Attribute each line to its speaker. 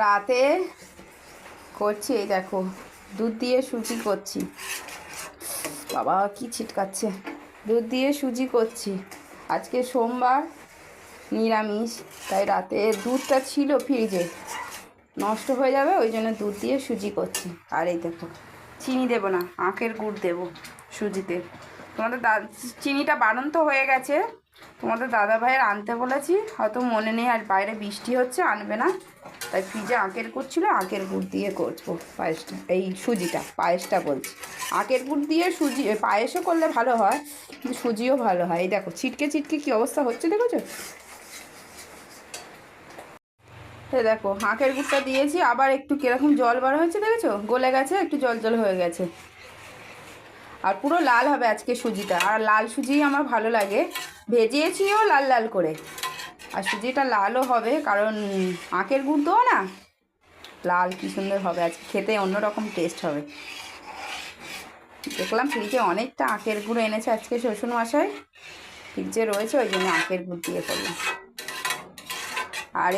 Speaker 1: রাতে করছি, এই দেখো দুধ দিয়ে সুজি করছি। বাবা কি ছিটকাচ্ছে। দুধ দিয়ে সুজি করছি। আজকে সোমবার, নিরামিষ, তাই রাতে দুধটা ছিল ফ্রিজে, নষ্ট হয়ে যাবে, ওই জন্য দুধ দিয়ে সুজি করছি। আর এই দেখো চিনি দেবো না, আখের গুড় দেবো সুজিতে। তোমাদের চিনিটা বারণ তো হয়ে গেছে, তোমাদের দাদা ভাইয়ের আনতে বলেছি, হয়তো মনে নেই, আর বাইরে বৃষ্টি হচ্ছে, আনবে না, তাই ফ্রিজে আখের গুড় ছিল, আখের গুড় দিয়ে করবো পায়েসটা, এই সুজিটা, পায়েসটা বলছি। আখের গুড় দিয়ে সুজি পায়েসও করলে ভালো হয়, কিন্তু সুজিও ভালো হয়। এই দেখো ছিটকে ছিটকে কী অবস্থা হচ্ছে, দেখেছো? এই দেখো আখের গুড়টা দিয়েছি, আবার একটু কীরকম জল বার হয়েছে দেখেছো, গলে গেছে, একটু জল জল হয়ে গেছে। আর পুরো লাল হবে আজকে সুজিটা, আর লাল সুজি আমার ভালো লাগে, ভেজিয়েছিও লাল লাল করে। আর সুজিটা লালও হবে, কারণ আখের গুড় দেবো না, লাল কী সুন্দর হবে আজকে, খেতে অন্যরকম টেস্ট হবে। দেখলাম ফ্রিজে অনেকটা আখের গুঁড়ো এনেছে আজকে শ্বশুরমশাই, ফ্রিজে রয়েছে, ওই জন্য আখের গুড় দিয়ে করলাম। আর